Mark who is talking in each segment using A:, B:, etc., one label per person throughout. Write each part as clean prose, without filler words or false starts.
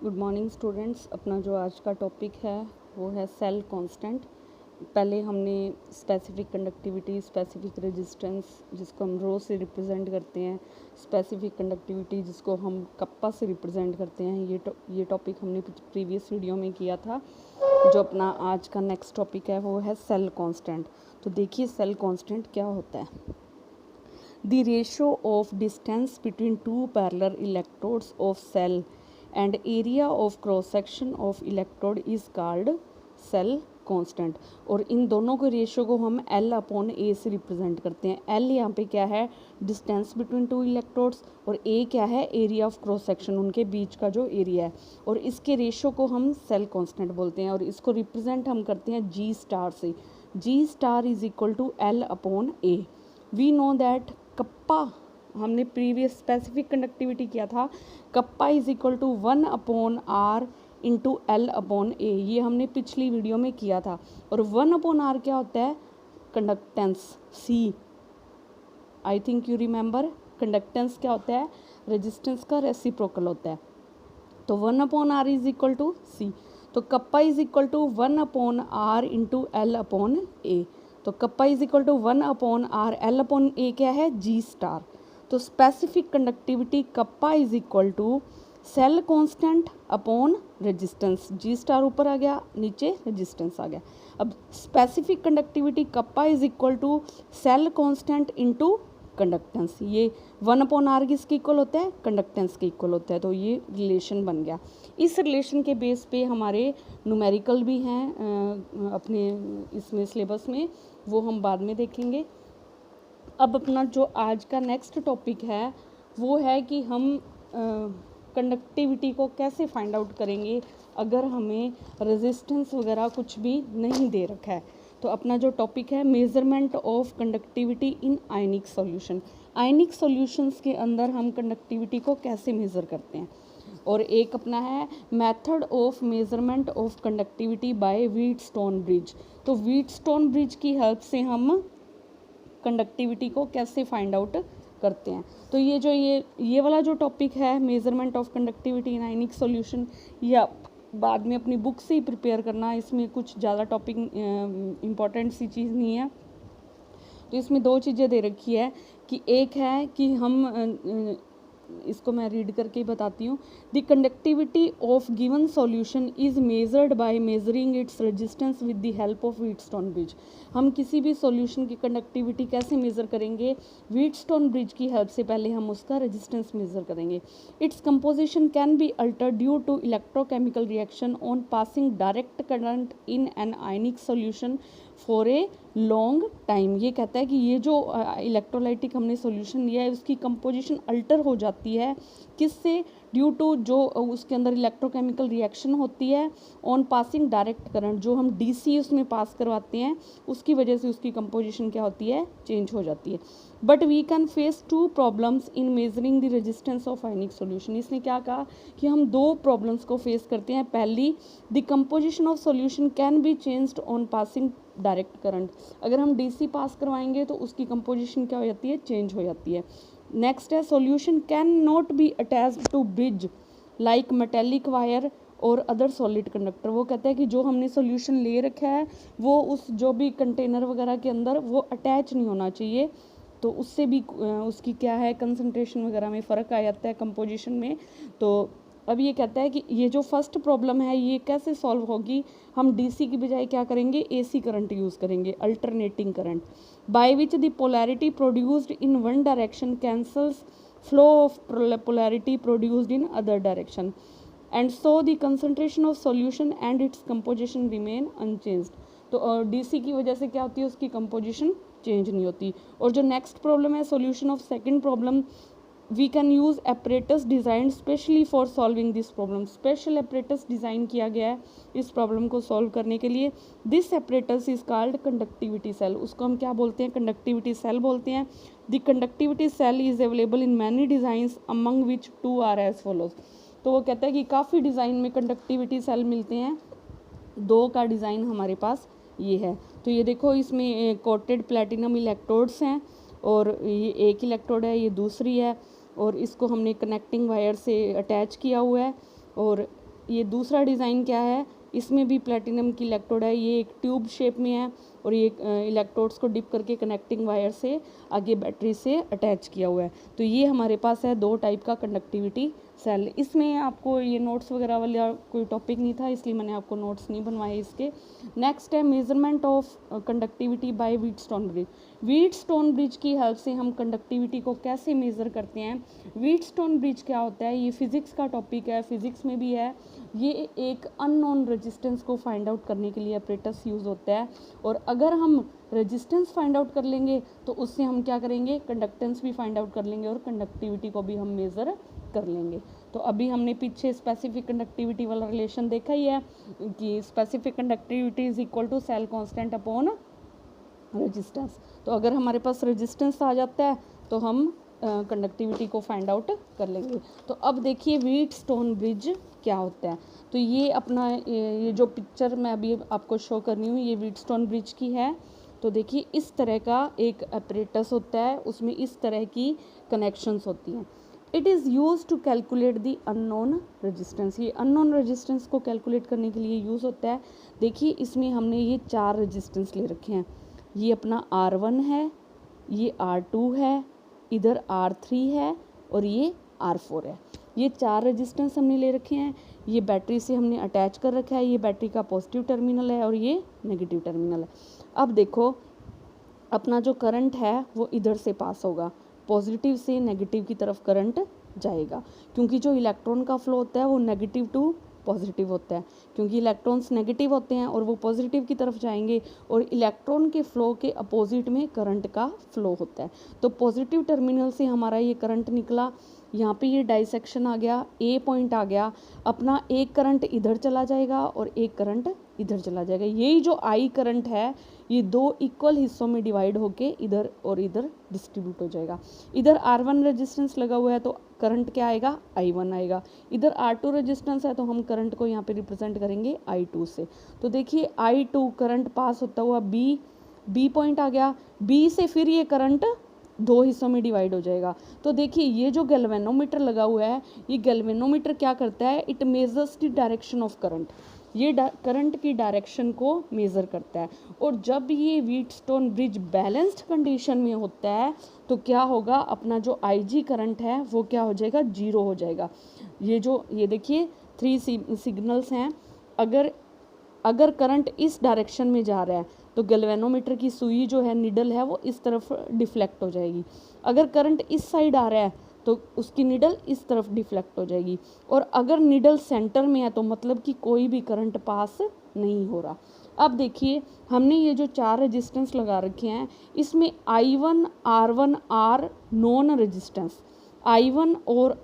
A: Good morning students. अपना जो आज का टॉपिक है वो है सेल कांस्टेंट। पहले हमने स्पेसिफिक कंडक्टिविटी, स्पेसिफिक रेजिस्टेंस जिसको हम रो से रिप्रेजेंट करते हैं, स्पेसिफिक कंडक्टिविटी जिसको हम कप्पा से रिप्रेजेंट करते हैं, ये टॉपिक हमने प्रीवियस वीडियो में किया था। जो अपना आज का नेक्स्ट टॉपिक है वो है सेल कांस्टेंट। तो देखिए सेल कांस्टेंट क्या होता है। The ratio of distance between two parallel electrodes of cell and area of cross section of electrode is called cell constant। और इन दोनों के रेशियो को हम L अपॉन A से रिप्रेजेंट करते हैं। L यहाँ पे क्या है, डिस्टेंस बिटवीन टू इलेक्ट्रोड्स, और A क्या है, एरिया ऑफ क्रॉस सेक्शन, उनके बीच का जो एरिया है, और इसके रेशियो को हम सेल कांस्टेंट बोलते हैं। और इसको रिप्रेजेंट हम करते हैं G स्टार से। G star is equal to L upon A। We know that kappa, हमने प्रीवियस स्पेसिफिक कंडक्टिविटी किया था, kappa is equal to 1 upon R into L upon A, ये हमने पिछली वीडियो में किया था। और 1 अपॉन आर क्या होता है, conductance C. I think you remember, conductance क्या होता है, रेजिस्टेंस का रेसिप्रोकल होता है। तो 1 upon R is equal to C. तो kappa is equal to 1 upon R into L upon A. तो kappa is equal to 1 upon R, L upon A क्या है, जी स्टार। तो specific conductivity kappa is equal to cell constant upon resistance. G star ऊपर आ गया, नीचे resistance आ गया। अब specific conductivity kappa is equal to cell constant into conductance. ये 1 अपॉन आर किसके इक्वल होता है, कंडक्टेंस के इक्वल होता है। तो ये रिलेशन बन गया। इस रिलेशन के बेस पे हमारे न्यूमेरिकल भी हैं अपने इसमें सिलेबस में, वो हम बाद में देखेंगे। अब अपना जो आज का नेक्स्ट टॉपिक है वो है कि हम कंडक्टिविटी को कैसे फाइंड आउट करेंगे अगर हमें रेजिस्टेंस वगैरह कुछ भी नहीं दे रखा है। तो अपना जो टॉपिक है measurement of conductivity in ionic solution. Ionic solutions के अंदर हम कंडक्टिविटी को कैसे मेज़र करते हैं। और एक अपना है method of measurement of conductivity by Wheatstone bridge. तो व्हीटस्टोन ब्रिज की हेल्प से हम कंडक्टिविटी को कैसे फाइंड आउट करते हैं। तो ये वाला जो टॉपिक है measurement of conductivity in ionic solution, या बाद में अपनी बुक से ही प्रिपेयर करना, इसमें कुछ ज़्यादा टॉपिक इम्पॉर्टेंट सी चीज़ नहीं है। तो इसमें दो चीज़ें दे रखी है कि एक है कि हम इसको मैं रीड करके ही बताती हूँ। The conductivity of given solution is measured by measuring its resistance with the help of Wheatstone bridge. हम किसी भी सॉल्यूशन की कंडक्टिविटी कैसे मेज़र करेंगे, व्हीटस्टोन ब्रिज की हेल्प से पहले हम उसका रेजिस्टेंस मेज़र करेंगे। Its composition can be altered due to electrochemical reaction on passing direct current in an ionic solution for a long time. ये कहता है कि ये जो इलेक्ट्रोलाइटिक हमने सॉल्यूशन लिया है उसकी कंपोजिशन अल्टर हो जाती है, किससे, ड्यू टू जो उसके अंदर इलेक्ट्रोकेमिकल रिएक्शन होती है ऑन पासिंग डायरेक्ट करंट, जो हम डीसी उसमें पास करवाते हैं उसकी वजह से उसकी कंपोजिशन क्या होती है, चेंज हो जाती है। But we can face 2 problems in measuring the resistance of ionic solution. इसने क्या कहा कि हम 2 प्रॉब्लम्स को फेस करते हैं। पहली, the composition of solution can be changed on passing direct current. अगर हम डीसी पास करवाएंगे तो उसकी कंपोजिशन क्या हो जाती है, चेंज हो जाती है। नेक्स्ट है solution can not be attached to bridge like metallic wire और अदर सॉलिड कंडक्टर। वो कहता है कि जो हमने सॉल्यूशन ले रखा है वो उस जो भी कंटेनर वगैरह के अंदर वो अटैच नहीं होना चाहिए, तो उससे भी उसकी क्या है, कंसंट्रेशन वगैरह में फ़र्क आ जाता है कंपोजिशन में। तो अब ये कहता है कि ये जो फर्स्ट प्रॉब्लम है ये कैसे सॉल्व होगी, हम डीसी की बजाय क्या करेंगे, एसी करंट यूज़ करेंगे, alternating current, by which the polarity produced in one direction cancels flow of polarity produced in other direction, and so the concentration of solution and its composition remain unchanged. तो DC की वजह से क्या होती है, उसकी composition change नहीं होती। और जो नेक्स्ट प्रॉब्लम है, solution of second problem, we can use apparatus design specially for solving this problem. Special apparatus design किया गया है इस प्रॉब्लम को सॉल्व करने के लिए। This apparatus is called conductivity cell. उसको हम क्या बोलते हैं, कंडक्टिविटी सेल बोलते हैं। The conductivity cell is available in many designs among which 2 are as follows. तो वो कहता है कि काफ़ी डिज़ाइन में कंडक्टिविटी सेल मिलते हैं, 2 का डिज़ाइन हमारे पास ये है। तो ये देखो, इसमें कोटेड प्लेटिनम इलेक्ट्रोड्स हैं, और ये एक इलेक्ट्रोड है, ये दूसरी है, और इसको हमने कनेक्टिंग वायर से अटैच किया हुआ है। और ये दूसरा डिज़ाइन क्या है, इसमें भी प्लेटिनम की इलेक्ट्रोड है, ये एक ट्यूब शेप में है और ये इलेक्ट्रोड्स को डिप करके कनेक्टिंग वायर से आगे बैटरी से अटैच किया हुआ है। तो ये हमारे पास है 2 टाइप का कंडक्टिविटी सेल। इसमें आपको ये नोट्स वगैरह वाला कोई टॉपिक नहीं था, इसलिए मैंने आपको नोट्स नहीं बनवाए इसके। नेक्स्ट है measurement of conductivity by Wheatstone bridge. Wheatstone bridge की हेल्प से हम कंडक्टिविटी को कैसे मेज़र करते हैं। व्हीटस्टोन ब्रिज क्या होता है, ये फिज़िक्स का टॉपिक है, फिज़िक्स में भी है। ये एक अननोन रेजिस्टेंस को फाइंड आउट करने के लिए अपरेटस यूज़ होता है, और अगर हम रेजिस्टेंस फाइंड आउट कर लेंगे तो उससे हम क्या करेंगे, कंडक्टेंस भी फाइंड आउट कर लेंगे और कंडक्टिविटी को भी हम मेज़र कर लेंगे। तो अभी हमने पीछे स्पेसिफिक कंडक्टिविटी वाला रिलेशन देखा ही है कि specific conductivity is equal to cell constant upon resistance. तो अगर हमारे पास रेजिस्टेंस आ जाता है तो हम कंडक्टिविटी को फाइंड आउट कर लेंगे। तो अब देखिए व्हीटस्टोन ब्रिज क्या होता है। तो ये अपना ये जो पिक्चर मैं अभी आपको शो कर रही हूँ ये व्हीटस्टोन ब्रिज की है। तो देखिए इस तरह का एक अपरेटस होता है, उसमें इस तरह की कनेक्शंस होती हैं। It is use to calculate the unknown resistance. ये अननोन रेजिस्टेंस को कैलकुलेट करने के लिए यूज़ होता है। देखिए इसमें हमने ये 4 रेजिस्टेंस ले रखे हैं। ये अपना R1 है, ये R2 है, इधर R3 है और ये R4 है। ये 4 रेजिस्टेंस हमने ले रखे हैं। ये बैटरी से हमने अटैच कर रखा है, ये बैटरी का पॉजिटिव टर्मिनल है और ये नेगेटिव टर्मिनल है। अब देखो अपना जो करंट है वो इधर से पास होगा, पॉजिटिव से नेगेटिव की तरफ करंट जाएगा, क्योंकि जो इलेक्ट्रॉन का फ्लो होता है वो नेगेटिव टू पॉजिटिव होता है, क्योंकि इलेक्ट्रॉन्स नेगेटिव होते हैं और वो पॉजिटिव की तरफ जाएंगे, और इलेक्ट्रॉन के फ्लो के अपोजिट में करंट का फ्लो होता है। तो पॉजिटिव टर्मिनल से हमारा ये करंट निकला, यहाँ पे ये डाइसेक्शन आ गया, ए पॉइंट आ गया, अपना एक करंट इधर चला जाएगा और एक करंट इधर चला जाएगा। यही जो आई करंट है ये 2 इक्वल हिस्सों में डिवाइड होके इधर और इधर डिस्ट्रीब्यूट हो जाएगा। इधर R1 रेजिस्टेंस लगा हुआ है तो करंट क्या आएगा, I1 आएगा। इधर R2 रेजिस्टेंस है तो हम करंट को यहाँ पे रिप्रेजेंट करेंगे I2 से। तो देखिए I2 करंट पास होता हुआ B पॉइंट आ गया, B से फिर ये करंट 2 हिस्सों में डिवाइड हो जाएगा। तो देखिए ये जो गैल्वेनोमीटर लगा हुआ है, ये गैल्वेनोमीटर क्या करता है, it measures the direction of current. ये करंट की डायरेक्शन को मेज़र करता है। और जब ये व्हीटस्टोन ब्रिज बैलेंस्ड कंडीशन में होता है तो क्या होगा, अपना जो IG करंट है वो क्या हो जाएगा, 0 हो जाएगा। ये देखिए 3 सिग्नल्स हैं। अगर करंट इस डायरेक्शन में जा रहा है तो गैल्वेनोमीटर की सुई जो है, निडल है, वो इस तरफ डिफ्लेक्ट हो जाएगी। अगर करंट इस साइड आ रहा है तो उसकी निडल इस तरफ डिफ्लेक्ट हो जाएगी, और अगर निडल सेंटर में है तो मतलब कि कोई भी करंट पास नहीं हो रहा। अब देखिए हमने ये जो 4 रेजिस्टेंस लगा रखे हैं, इसमें I1 R1 R non resistance, I1 और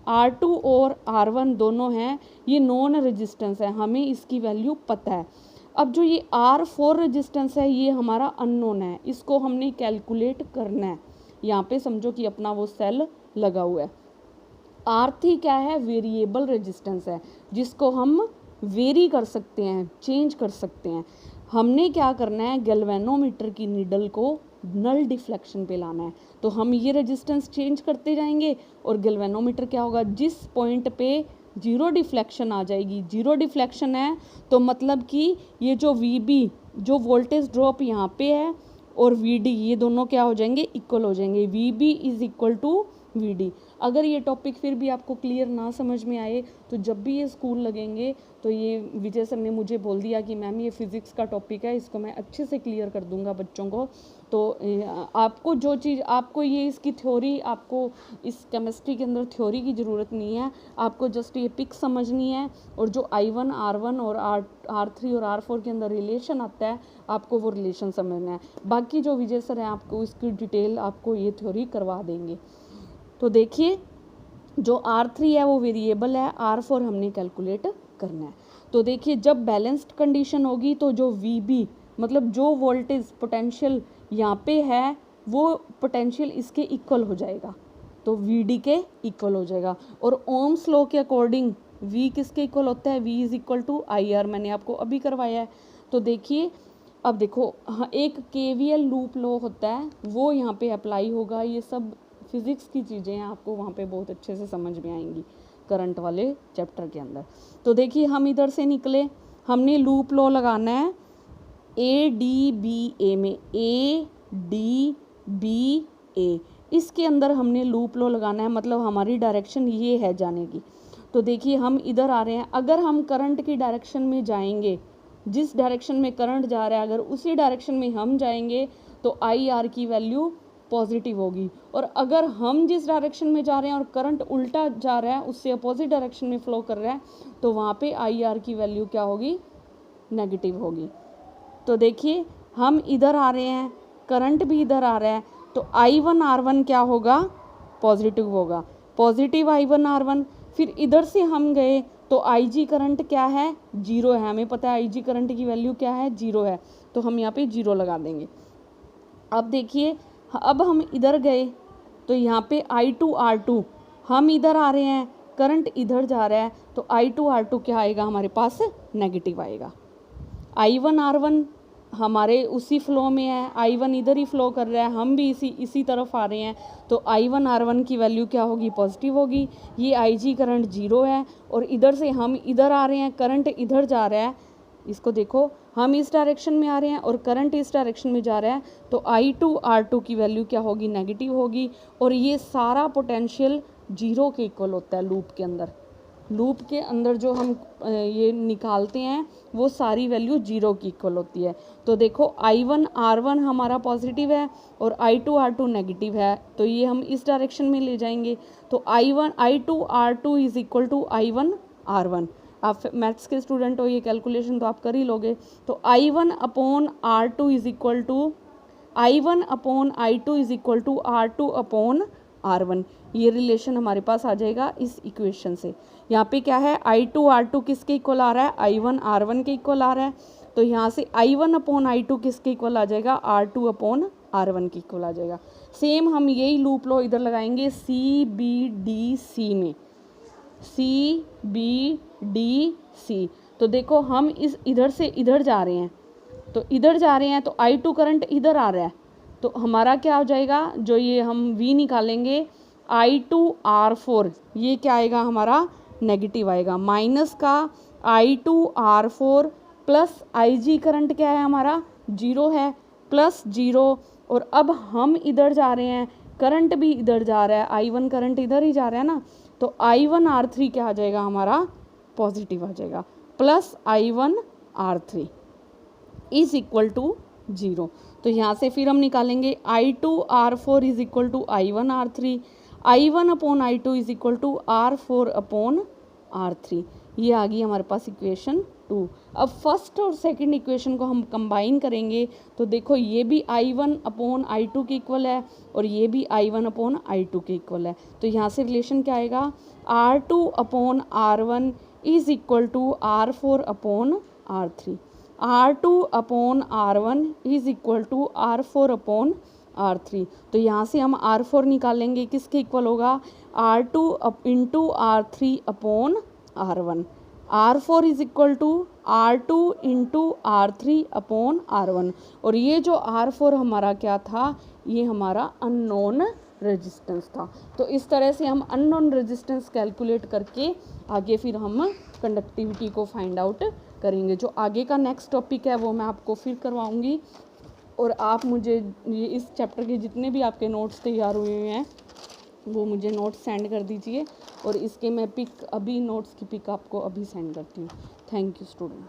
A: R2 और R1 दोनों हैं, ये नॉन रेजिस्टेंस है, हमें इसकी वैल्यू पता है। अब जो ये R4 रेजिस्टेंस है ये हमारा अननोन है, इसको हमने कैलकुलेट करना है। यहाँ पे समझो कि अपना वो सेल लगा हुआ है। R3 क्या है, वेरिएबल रेजिस्टेंस है, जिसको हम वेरी कर सकते हैं, चेंज कर सकते हैं। हमने क्या करना है, गैल्वेनोमीटर की निडल को नल डिफ्लेक्शन पे लाना है। तो हम ये रेजिस्टेंस चेंज करते जाएंगे और गैल्वेनोमीटर क्या होगा, जिस पॉइंट पे 0 डिफ्लेक्शन आ जाएगी, 0 डिफ्लेक्शन है तो मतलब कि ये जो VB जो वोल्टेज ड्रॉप यहाँ पे है और VD ये दोनों क्या हो जाएंगे, इक्वल हो जाएंगे। VB is equal to VD। अगर ये टॉपिक फिर भी आपको क्लियर ना समझ में आए तो जब भी ये स्कूल लगेंगे तो ये विजय सर ने मुझे बोल दिया कि मैम ये फिज़िक्स का टॉपिक है, इसको मैं अच्छे से क्लियर कर दूंगा बच्चों को। तो आपको जो चीज़ आपको ये इसकी थ्योरी, आपको इस केमिस्ट्री के अंदर थ्योरी की ज़रूरत नहीं है, आपको जस्ट ये पिक समझनी है, और जो I1 R1 और R3 और R4 के अंदर रिलेशन आता है आपको वो रिलेशन समझना है। बाकी जो विजय सर हैं आपको इसकी डिटेल आपको ये थ्योरी करवा देंगे। तो देखिए जो R3 है वो वेरिएबल है, R4 हमने कैलकुलेट करना है। तो देखिए जब बैलेंस्ड कंडीशन होगी तो जो VB मतलब जो वोल्टेज पोटेंशियल यहाँ पे है वो पोटेंशियल इसके इक्वल हो जाएगा, तो VD के इक्वल हो जाएगा। और ओम्स लॉ के अकॉर्डिंग V किसके इक्वल होता है, V is equal to IR, मैंने आपको अभी करवाया है। तो देखिए अब देखो एक KVL लूप लॉ होता है वो यहाँ पे अप्लाई होगा। ये सब फिज़िक्स की चीज़ें हैं, आपको वहाँ पे बहुत अच्छे से समझ में आएंगी। करंट वाले चैप्टर के अंदर। तो देखिए हम इधर से निकले, हमने लूप लॉ लगाना है ADBA में, ADBA इसके अंदर हमने लूप लॉ लगाना है, मतलब हमारी डायरेक्शन ये है जाने की। तो देखिए हम इधर आ रहे हैं, अगर हम करंट की डायरेक्शन में जाएंगे, जिस डायरेक्शन में करंट जा रहा है अगर उसी डायरेक्शन में हम जाएंगे तो IR की वैल्यू पॉजिटिव होगी, और अगर हम जिस डायरेक्शन में जा रहे हैं और करंट उल्टा जा रहा है, उससे अपोजिट डायरेक्शन में फ्लो कर रहा है, तो वहाँ पे IR की वैल्यू क्या होगी, नेगेटिव होगी। तो देखिए हम इधर आ रहे हैं, करंट भी इधर आ रहा है, तो I1R1 क्या होगा, पॉजिटिव होगा, पॉजिटिव I1R1। फिर इधर से हम गए तो IG करंट क्या है, 0 है, हमें पता है IG करंट की वैल्यू क्या है, 0 है, तो हम यहाँ पे 0 लगा देंगे। अब देखिए अब हम इधर गए तो यहाँ पे I2R2, हम इधर आ रहे हैं, करंट इधर जा रहा है, तो I2R2 क्या आएगा हमारे पास, नेगेटिव आएगा। I1R1 हमारे उसी फ्लो में है, I1 इधर ही फ्लो कर रहा है, हम भी इसी तरफ आ रहे हैं, तो I1R1 की वैल्यू क्या होगी, पॉजिटिव होगी। ये IG करंट 0 है, और इधर से हम इधर आ रहे हैं, करंट इधर जा रहा है, इसको देखो हम इस डायरेक्शन में आ रहे हैं और करंट इस डायरेक्शन में जा रहा है, तो I2R2 की वैल्यू क्या होगी, नेगेटिव होगी। और ये सारा पोटेंशियल 0 के इक्वल होता है लूप के अंदर। लूप के अंदर जो हम ये निकालते हैं वो सारी वैल्यू 0 की इक्वल होती है। तो देखो I1R1 हमारा पॉजिटिव है और I2R2 नेगेटिव है, तो ये हम इस डायरेक्शन में ले जाएंगे, तो I2R2 is equal to I1R1। आप मैथ्स के स्टूडेंट हो, ये कैलकुलेशन तो आप कर ही लोगे। तो I1/R2 is equal to I1/I2 is equal to R2/R1। ये रिलेशन हमारे पास आ जाएगा इस इक्वेशन से। यहाँ पे क्या है, I2R2 किसके इक्वल आ रहा है, I1R1 के इक्वल आ रहा है, तो यहाँ से I1/I2 किसके इक्वल आ जाएगा, R2/R1 के इक्वल आ जाएगा। सेम हम यही लूप लॉ इधर लगाएंगे CBDC में, CBDC। तो देखो हम इस इधर से इधर जा रहे हैं, तो इधर जा रहे हैं तो I2 करंट इधर आ रहा है, तो हमारा क्या हो जाएगा, जो ये हम V निकालेंगे I2R4, ये क्या आएगा हमारा, नेगेटिव आएगा, माइनस का I2R4 प्लस IG करंट क्या है हमारा, 0 है, प्लस 0। और अब हम इधर जा रहे हैं, करंट भी इधर जा रहा है, I1 करंट इधर ही जा रहा है ना, तो I1R3 क्या आ जाएगा हमारा, पॉजिटिव आ जाएगा, plus I1R3 is equal to 0। तो यहाँ से फिर हम निकालेंगे I2R4 is equal to I1R3, I1/I2 is equal to R4/R3। ये आ गई हमारे पास इक्वेशन 2। अब फर्स्ट और सेकंड इक्वेशन को हम कंबाइन करेंगे, तो देखो ये भी I1/I2 के इक्वल है और ये भी I1/I2 के इक्वल है, तो यहाँ से रिलेशन क्या आएगा, R2/R1 is equal to R4/R3, R2/R1 is equal to R4/R3। तो यहाँ से हम R4 निकालेंगे, किसके इक्वल होगा, R2 into R3/R1। R4 is equal to R2 into R3/R1। और ये जो R4 हमारा क्या था, ये हमारा अननोन रेजिस्टेंस था। तो इस तरह से हम अननोन रेजिस्टेंस कैलकुलेट करके आगे फिर हम कंडक्टिविटी को फाइंड आउट करेंगे। जो आगे का नेक्स्ट टॉपिक है वो मैं आपको फिर करवाऊंगी, और आप मुझे ये इस चैप्टर के जितने भी आपके नोट्स तैयार हुए हैं वो मुझे नोट्स सेंड कर दीजिए, और इसके मैं पिक अभी नोट्स की पिक आपको अभी सेंड करती हूँ। Thank you student.